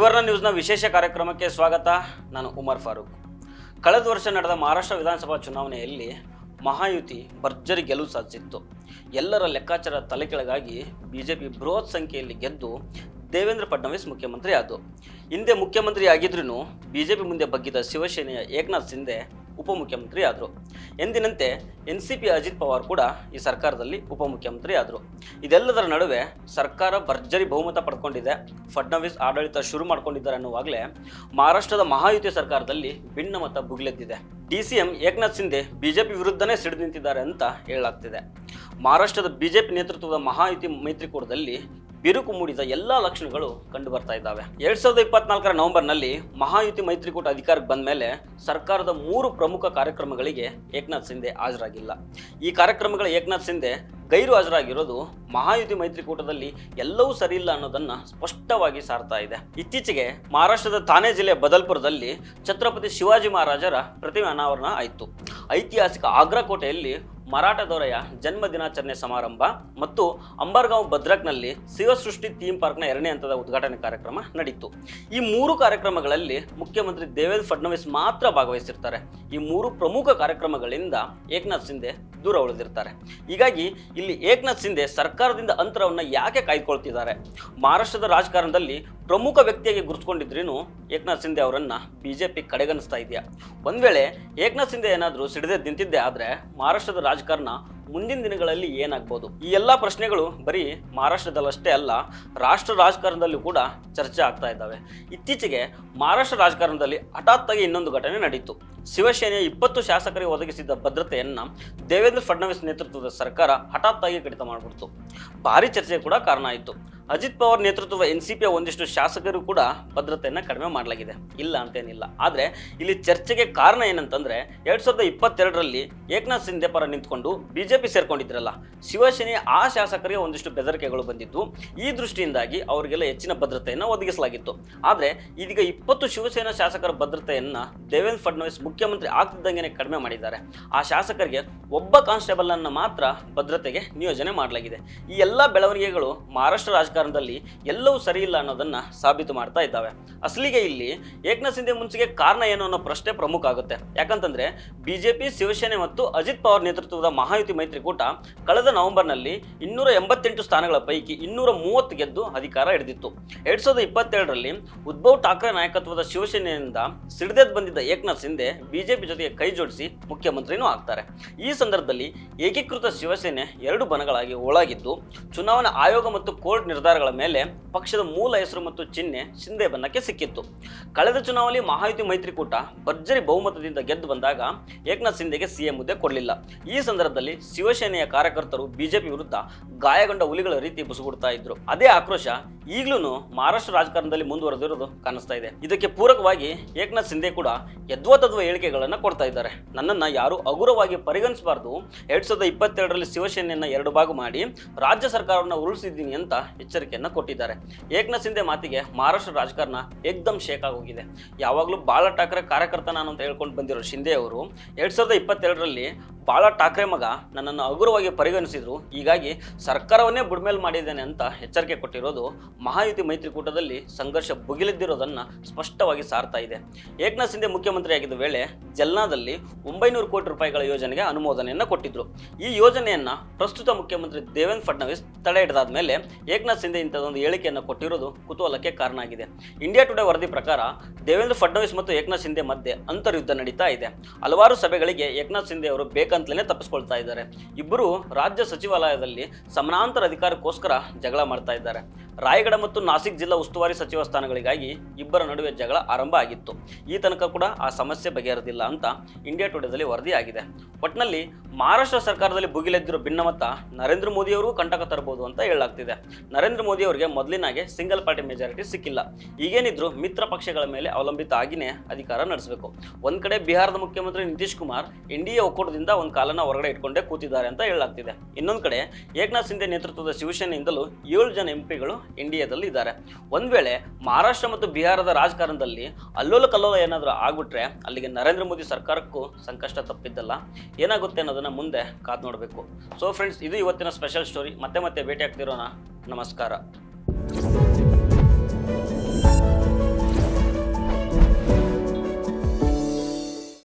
ತ್ರಿವರ್ಣ ನ್ಯೂಸ್ನ ವಿಶೇಷ ಕಾರ್ಯಕ್ರಮಕ್ಕೆ ಸ್ವಾಗತ. ನಾನು ಉಮರ್ ಫಾರೂಕ್. ಕಳೆದ ವರ್ಷ ನಡೆದ ಮಹಾರಾಷ್ಟ್ರ ವಿಧಾನಸಭಾ ಚುನಾವಣೆಯಲ್ಲಿ ಮಹಾಯುತಿ ಭರ್ಜರಿ ಗೆಲುವು ಸಾಧಿಸಿತ್ತು. ಎಲ್ಲರ ಲೆಕ್ಕಾಚಾರ ತಲೆಕೆಳಗಾಗಿ ಬಿಜೆಪಿ ಬೃಹತ್ ಸಂಖ್ಯೆಯಲ್ಲಿ ಗೆದ್ದು ದೇವೇಂದ್ರ ಫಡ್ನವೀಸ್ ಮುಖ್ಯಮಂತ್ರಿ ಆದರು. ಹಿಂದೆ ಮುಖ್ಯಮಂತ್ರಿ ಆಗಿದ್ರೂ ಬಿಜೆಪಿ ಮುಂದೆ ಬಗ್ಗಿದ ಶಿವಸೇನೆಯ ಏಕನಾಥ್ ಶಿಂದೆ ಉಪಮುಖ್ಯಮಂತ್ರಿ ಆದರು. ಎಂದಿನಂತೆ NCP ಅಜಿತ್ ಪವಾರ್ ಕೂಡ ಈ ಸರ್ಕಾರದಲ್ಲಿ ಉಪಮುಖ್ಯಮಂತ್ರಿ ಆದರು. ಇದೆಲ್ಲದರ ನಡುವೆ ಸರ್ಕಾರ ಭರ್ಜರಿ ಬಹುಮತ ಪಡ್ಕೊಂಡಿದೆ, ಫಡ್ನವೀಸ್ ಆಡಳಿತ ಶುರು ಮಾಡ್ಕೊಂಡಿದ್ದಾರೆ ಅನ್ನುವಾಗಲೇ ಮಹಾರಾಷ್ಟ್ರದ ಮಹಾಯುತಿ ಸರ್ಕಾರದಲ್ಲಿ ಭಿನ್ನಮತ ಭುಗಿಲೆದ್ದಿದೆ. DCM ಏಕನಾಥ್ ಶಿಂದೆ ಬಿಜೆಪಿ ವಿರುದ್ಧನೇ ಸಿಡಿದು ನಿಂತಿದ್ದಾರೆ ಅಂತ ಹೇಳಲಾಗ್ತಿದೆ. ಮಹಾರಾಷ್ಟ್ರದ ಬಿಜೆಪಿ ನೇತೃತ್ವದ ಮಹಾಯುತಿ ಮೈತ್ರಿಕೂಟದಲ್ಲಿ ಬಿರುಕು ಮೂಡಿದ ಎಲ್ಲಾ ಲಕ್ಷಣಗಳು ಕಂಡು ಬರ್ತಾ ಇದ್ದಾವೆ. 2024 ನವೆಂಬರ್ನಲ್ಲಿ ಮಹಾಯುತಿ ಮೈತ್ರಿಕೂಟ ಅಧಿಕಾರಕ್ಕೆ ಬಂದ ಮೇಲೆ ಸರ್ಕಾರದ 3 ಪ್ರಮುಖ ಕಾರ್ಯಕ್ರಮಗಳಿಗೆ ಏಕನಾಥ್ ಶಿಂದೆ ಹಾಜರಾಗಿಲ್ಲ. ಈ ಕಾರ್ಯಕ್ರಮಗಳ ಏಕನಾಥ್ ಶಿಂದೆ ಗೈರು ಹಾಜರಾಗಿರೋದು ಮಹಾಯುತಿ ಮೈತ್ರಿಕೂಟದಲ್ಲಿ ಎಲ್ಲವೂ ಸರಿ ಇಲ್ಲ ಅನ್ನೋದನ್ನ ಸ್ಪಷ್ಟವಾಗಿ ಸಾರ್ತಾ ಇದೆ. ಇತ್ತೀಚೆಗೆ ಮಹಾರಾಷ್ಟ್ರದ ಥಾನೆ ಜಿಲ್ಲೆಯ ಬದಲ್ಪುರದಲ್ಲಿ ಛತ್ರಪತಿ ಶಿವಾಜಿ ಮಹಾರಾಜರ ಪ್ರತಿಮೆ ಅನಾವರಣ ಆಯಿತು. ಐತಿಹಾಸಿಕ ಆಗ್ರಾ ಕೋಟೆಯಲ್ಲಿ ಮರಾಠ ದೊರೆಯ ಜನ್ಮ ದಿನಾಚರಣೆ ಸಮಾರಂಭ ಮತ್ತು ಅಂಬರ್ಗಾಂವ್ ಭದ್ರಕ್ನಲ್ಲಿ ಶಿವಸೃಷ್ಟಿ ಥೀಮ್ ಪಾರ್ಕ್ನ 2ನೇ ಹಂತದ ಉದ್ಘಾಟನೆ ಕಾರ್ಯಕ್ರಮ ನಡೆಯಿತು. ಈ 3 ಕಾರ್ಯಕ್ರಮಗಳಲ್ಲಿ ಮುಖ್ಯಮಂತ್ರಿ ದೇವೇಂದ್ರ ಫಡ್ನವೀಸ್ ಮಾತ್ರ ಭಾಗವಹಿಸಿರ್ತಾರೆ. ಈ 3 ಪ್ರಮುಖ ಕಾರ್ಯಕ್ರಮಗಳಿಂದ ಏಕನಾಥ್ ಶಿಂದೆ ದೂರ ಉಳಿದಿರ್ತಾರೆ. ಹೀಗಾಗಿ ಇಲ್ಲಿ ಏಕನಾಥ್ ಶಿಂದೆ ಸರ್ಕಾರದಿಂದ ಅಂತರವನ್ನು ಯಾಕೆ ಕಾಯ್ದುಕೊಳ್ತಿದ್ದಾರೆ? ಮಹಾರಾಷ್ಟ್ರದ ರಾಜಕಾರಣದಲ್ಲಿ ಪ್ರಮುಖ ವ್ಯಕ್ತಿಯಾಗಿ ಗುರುತಿಸಿಕೊಂಡಿದ್ರೂ ಏಕನಾಥ್ ಶಿಂದೆ ಅವರನ್ನ ಬಿಜೆಪಿ ಕಡೆಗಣಿಸ್ತಾ ಇದೆಯಾ? ಒಂದ್ ವೇಳೆ ಏಕನಾಥ್ ಶಿಂದೆ ಏನಾದರೂ ಸಿಡಿದೇ ನಿಂತಿದ್ದೆ ಆದ್ರೆ ಮಹಾರಾಷ್ಟ್ರದ ರಾಜಕಾರಣ ಮುಂದಿನ ದಿನಗಳಲ್ಲಿ ಏನಾಗ್ಬೋದು? ಈ ಎಲ್ಲಾ ಪ್ರಶ್ನೆಗಳು ಬರೀ ಮಹಾರಾಷ್ಟ್ರದಲ್ಲಷ್ಟೇ ಅಲ್ಲ, ರಾಷ್ಟ್ರ ರಾಜಕಾರಣದಲ್ಲೂ ಕೂಡ ಚರ್ಚೆ ಆಗ್ತಾ ಇದ್ದಾವೆ. ಇತ್ತೀಚೆಗೆ ಮಹಾರಾಷ್ಟ್ರ ರಾಜಕಾರಣದಲ್ಲಿ ಹಠಾತ್ತಾಗಿ ಇನ್ನೊಂದು ಘಟನೆ ನಡೆಯಿತು. ಶಿವಸೇನೆಯ 20 ಶಾಸಕರಿಗೆ ಒದಗಿಸಿದ್ದ ಭದ್ರತೆಯನ್ನ ದೇವೇಂದ್ರ ಫಡ್ನವೀಸ್ ನೇತೃತ್ವದ ಸರ್ಕಾರ ಹಠಾತ್ತಾಗಿ ಕಡಿತ ಮಾಡಿಬಿಡ್ತು. ಭಾರಿ ಚರ್ಚೆ ಕೂಡ ಕಾರಣ ಆಯಿತು. ಅಜಿತ್ ಪವಾರ್ ನೇತೃತ್ವದ NCPಯ ಒಂದಿಷ್ಟು ಶಾಸಕರು ಕೂಡ ಭದ್ರತೆಯನ್ನು ಕಡಿಮೆ ಮಾಡಲಾಗಿದೆ, ಇಲ್ಲ ಅಂತೇನಿಲ್ಲ. ಆದರೆ ಇಲ್ಲಿ ಚರ್ಚೆಗೆ ಕಾರಣ ಏನಂತಂದ್ರೆ 2022ರಲ್ಲಿ ಏಕನಾಥ್ ಶಿಂದೆ ಪರ ನಿಂತ್ಕೊಂಡು ಬಿಜೆಪಿ ಸೇರ್ಕೊಂಡಿದ್ರಲ್ಲ, ಶಿವಸೇನೆಯ ಆ ಶಾಸಕರಿಗೆ ಒಂದಿಷ್ಟು ಬೆದರಿಕೆಗಳು ಬಂದಿದ್ದು, ಈ ದೃಷ್ಟಿಯಿಂದಾಗಿ ಅವರಿಗೆಲ್ಲ ಹೆಚ್ಚಿನ ಭದ್ರತೆಯನ್ನು ಒದಗಿಸಲಾಗಿತ್ತು. ಆದರೆ ಇದೀಗ 20 ಶಿವಸೇನಾ ಶಾಸಕರ ಭದ್ರತೆಯನ್ನ ದೇವೇಂದ್ರ ಫಡ್ನವೀಸ್ ಮುಖ್ಯಮಂತ್ರಿ ಆಗ್ತಿದ್ದಂಗೆ ಕಡಿಮೆ ಮಾಡಿದ್ದಾರೆ. ಆ ಶಾಸಕರಿಗೆ ಒಬ್ಬ ಕಾನ್ಸ್ಟೇಬಲ್ ಅನ್ನು ಮಾತ್ರ ಭದ್ರತೆಗೆ ನಿಯೋಜನೆ ಮಾಡಲಾಗಿದೆ. ಈ ಎಲ್ಲ ಬೆಳವಣಿಗೆಗಳು ಮಹಾರಾಷ್ಟ್ರ ರಾಜಕಾರಣದಲ್ಲಿ ಎಲ್ಲವೂ ಸರಿ ಇಲ್ಲ ಅನ್ನೋದನ್ನ ಸಾಬೀತು ಮಾಡ್ತಾ ಇದ್ದಾವೆ. ಅಸಲಿಗೆ ಇಲ್ಲಿ ಏಕನಾಥ್ ಶಿಂದೆ ಮುಂಚೆಗೆ ಕಾರಣ ಏನು ಅನ್ನೋ ಪ್ರಶ್ನೆ ಪ್ರಮುಖ ಆಗುತ್ತೆ. ಯಾಕಂತಂದ್ರೆ ಬಿಜೆಪಿ, ಶಿವಸೇನೆ ಮತ್ತು ಅಜಿತ್ ಪವಾರ್ ನೇತೃತ್ವದ ಮಹಾಯುತಿ ಮೈತ್ರಿಕೂಟ ಕಳೆದ ನವೆಂಬರ್ನಲ್ಲಿ 288 ಸ್ಥಾನಗಳ ಪೈಕಿ 230 ಗೆದ್ದು ಅಧಿಕಾರ ಹಿಡಿದಿತ್ತು. 2022ರಲ್ಲಿ ಉದ್ಧವ್ ಠಾಕ್ರೆ ನಾಯಕತ್ವದ ಶಿವಸೇನೆಯಿಂದ ಸಿಡಿದೆದ್ದು ಬಂದಿದ್ದ ಏಕನಾಥ್ ಶಿಂದೆ ಬಿಜೆಪಿ ಜೊತೆಗೆ ಕೈ ಜೋಡಿಸಿ ಮುಖ್ಯಮಂತ್ರಿನೂ ಆಗ್ತಾರೆ. ಈ ಸಂದರ್ಭದಲ್ಲಿ ಏಕೀಕೃತ ಶಿವಸೇನೆ 2 ಬಣಗಳಾಗಿ ಒಳಗಿದ್ದು, ಚುನಾವಣಾ ಆಯೋಗ ಮತ್ತು ಕೋರ್ಟ್ ನಿರ್ಧಾರಗಳ ಮೇಲೆ ಪಕ್ಷದ ಮೂಲ ಹೆಸರು ಮತ್ತು ಚಿಹ್ನೆ ಶಿಂದೆ ಬಣ್ಣಕ್ಕೆ ಸಿಕ್ಕಿತ್ತು. ಕಳೆದ ಚುನಾವಣೆಯಲ್ಲಿ ಮಹಾಯುತಿ ಮೈತ್ರಿಕೂಟ ಭರ್ಜರಿ ಬಹುಮತದಿಂದ ಗೆದ್ದು ಬಂದಾಗ ಏಕನಾಥ್ ಶಿಂದೆಗೆ CM ಹುದ್ದೆ ಕೊಡಲಿಲ್ಲ. ಈ ಸಂದರ್ಭದಲ್ಲಿ ಶಿವಸೇನೆಯ ಕಾರ್ಯಕರ್ತರು ಬಿಜೆಪಿ ವಿರುದ್ಧ ಗಾಯಗೊಂಡ ಹುಲಿಗಳ ರೀತಿ ಬುಸುಗುಡ್ತಾ ಇದ್ರು. ಅದೇ ಆಕ್ರೋಶ ಈಗಲೂ ಮಹಾರಾಷ್ಟ್ರ ರಾಜಕಾರಣದಲ್ಲಿ ಮುಂದುವರೆದಿರೋದು ಕಾಣಿಸ್ತಾ ಇದೆ. ಇದಕ್ಕೆ ಪೂರಕವಾಗಿ ಏಕನಾಥ್ ಶಿಂದೆ ಕೂಡ ಯದ್ವಾತದ್ವ ಹೇಳಿಕೆಗಳನ್ನು ಕೊಡ್ತಾ ಇದ್ದಾರೆ. ನನ್ನನ್ನು ಯಾರು ಹಗುರವಾಗಿ ಪರಿಗಣಿಸಬಾರ್ದು, 2022ರಲ್ಲಿ ಶಿವಸೇನೆಯನ್ನ 2 ಭಾಗ ಮಾಡಿ ರಾಜ್ಯ ಸರ್ಕಾರವನ್ನು ಉರುಳಿಸಿದ್ದೀನಿ ಅಂತ ಎಚ್ಚರಿಕೆಯನ್ನ ಕೊಟ್ಟಿದ್ದಾರೆ. ಏಕನಾಥ್ ಶಿಂದೆ ಮಾತಿಗೆ ಮಹಾರಾಷ್ಟ್ರ ರಾಜಕಾರಣ ಏಕ್ದಮ್ ಶೇಕ್ ಆಗೋಗಿದೆ. ಯಾವಾಗಲೂ ಬಾಳ ಠಾಕ್ರೆ ಕಾರ್ಯಕರ್ತ ನಾನು ಅಂತ ಹೇಳ್ಕೊಂಡು ಬಂದಿರೋ ಶಿಂದೆ ಅವರು 2022ರಲ್ಲಿ ಬಾಳ ಠಾಕ್ರೆ ಮಗ ನನ್ನನ್ನು ಹಗುರವಾಗಿ ಪರಿಗಣಿಸಿದ್ರು, ಹೀಗಾಗಿ ಸರ್ಕಾರವನ್ನೇ ಬುಡ್ಮೇಲ್ ಮಾಡಿದ್ದೇನೆ ಅಂತ ಎಚ್ಚರಿಕೆ ಕೊಟ್ಟಿರೋದು ಮಹಾಯುತಿ ಮೈತ್ರಿಕೂಟದಲ್ಲಿ ಸಂಘರ್ಷ ಭುಗಿಲೆದ್ದಿರೋದನ್ನ ಸ್ಪಷ್ಟವಾಗಿ ಸಾರ್ತಾ ಇದೆ. ಏಕನಾಥ್ ಶಿಂದೆ ಮುಖ್ಯಮಂತ್ರಿಯಾಗಿದ್ದ ವೇಳೆ ಜಲ್ನಾದಲ್ಲಿ 900 ಕೋಟಿ ರೂಪಾಯಿಗಳ ಯೋಜನೆಗೆ ಅನುಮೋದನೆಯನ್ನು ಕೊಟ್ಟಿದ್ರು. ಈ ಯೋಜನೆಯನ್ನ ಪ್ರಸ್ತುತ ಮುಖ್ಯಮಂತ್ರಿ ದೇವೇಂದ್ರ ಫಡ್ನವೀಸ್ ತಡೆ ಹಿಡಿದಾದ ಮೇಲೆ ಏಕನಾಥ್ ಶಿಂದೆ ಇಂಥದೊಂದು ಹೇಳಿಕೆಯನ್ನು ಕೊಟ್ಟಿರೋದು ಕುತೂಹಲಕ್ಕೆ ಕಾರಣ ಆಗಿದೆ. ಇಂಡಿಯಾ ಟುಡೇ ವರದಿ ಪ್ರಕಾರ ದೇವೇಂದ್ರ ಫಡ್ನವೀಸ್ ಮತ್ತು ಏಕನಾಥ್ ಶಿಂದೆ ಮಧ್ಯೆ ಅಂತರ್ಯುದ್ಧ ನಡೀತಾ ಇದೆ. ಹಲವಾರು ಸಭೆಗಳಿಗೆ ಏಕನಾಥ್ ಶಿಂದೆ ಅವರು ಬೇಕಂತಲೇ ತಪ್ಪಿಸ್ಕೊಳ್ತಾ ಇದ್ದಾರೆ. ಇಬ್ಬರು ರಾಜ್ಯ ಸಚಿವಾಲಯದಲ್ಲಿ ಸಮಾನಾಂತರ ಅಧಿಕಾರಕ್ಕೋಸ್ಕರ ಜಗಳ ಮಾಡ್ತಾ ಇದ್ದಾರೆ. ರಾಯಗಢ ಮತ್ತು ನಾಸಿಕ್ ಜಿಲ್ಲಾ ಉಸ್ತುವಾರಿ ಸಚಿವ ಸ್ಥಾನಗಳಿಗಾಗಿ ಇಬ್ಬರ ನಡುವೆ ಜಗಳ ಆರಂಭ ಆಗಿತ್ತು. ಈ ತನಕ ಕೂಡ ಆ ಸಮಸ್ಯೆ ಬಗೆಹರಿದಿಲ್ಲ ಅಂತ ಇಂಡಿಯಾ ಟುಡೇದಲ್ಲಿ ವರದಿ ಆಗಿದೆ. ಒಟ್ಟಿನಲ್ಲಿ ಮಹಾರಾಷ್ಟ್ರ ಸರ್ಕಾರದಲ್ಲಿ ಭುಗಿಲೆದ್ದಿರೋ ಭಿನ್ನಮತ ನರೇಂದ್ರ ಮೋದಿಯವರಿಗೂ ಕಂಟಕ ತರಬಹುದು ಅಂತ ಹೇಳಲಾಗ್ತಿದೆ. ನರೇಂದ್ರ ಮೋದಿ ಅವರಿಗೆ ಮೊದಲಿನಾಗೆ ಸಿಂಗಲ್ ಪಾರ್ಟಿ ಮೆಜಾರಿಟಿ ಸಿಕ್ಕಿಲ್ಲ. ಈಗೇನಿದ್ರು ಮಿತ್ರ ಪಕ್ಷಗಳ ಮೇಲೆ ಅವಲಂಬಿತ ಆಗಿನೇ ಅಧಿಕಾರ ನಡೆಸಬೇಕು. ಒಂದ್ ಕಡೆ ಬಿಹಾರದ ಮುಖ್ಯಮಂತ್ರಿ ನಿತೀಶ್ ಕುಮಾರ್ NDA ಒಕ್ಕೂಟದಿಂದ ಒಂದು ಕಾಲನ ಹೊರಗಡೆ ಇಟ್ಕೊಂಡೇ ಕೂತಿದ್ದಾರೆ ಅಂತ ಹೇಳಲಾಗ್ತಿದೆ. ಇನ್ನೊಂದು ಕಡೆ ಏಕನಾಥ್ ಶಿಂದೆ ನೇತೃತ್ವದ ಶಿವಸೇನೆಯಿಂದಲೂ 7 ಜನ ಎಂಪಿಗಳು NDAದಲ್ಲಿ ಇದ್ದಾರೆ. ಒಂದ್ ವೇಳೆ ಮಹಾರಾಷ್ಟ್ರ ಮತ್ತು ಬಿಹಾರದ ರಾಜಕಾರಣದಲ್ಲಿ ಅಲ್ಲೋಲ ಕಲ್ಲೋಲ ಏನಾದರೂ ಆಗ್ಬಿಟ್ರೆ ಅಲ್ಲಿಗೆ ನರೇಂದ್ರ ಮೋದಿ ಸರ್ಕಾರಕ್ಕೂ ಸಂಕಷ್ಟ ತಪ್ಪಿದ್ದಲ್ಲ. ಏನಾಗುತ್ತೆ ಅನ್ನೋದನ್ನ ಮುಂದೆ ಕಾದು ನೋಡಬೇಕು. ಸೊ ಫ್ರೆಂಡ್ಸ್, ಇದು ಇವತ್ತಿನ ಸ್ಪೆಷಲ್ ಸ್ಟೋರಿ. ಮತ್ತೆ ಭೇಟಿ ಆಗ್ತಿರೋಣ. ನಮಸ್ಕಾರ.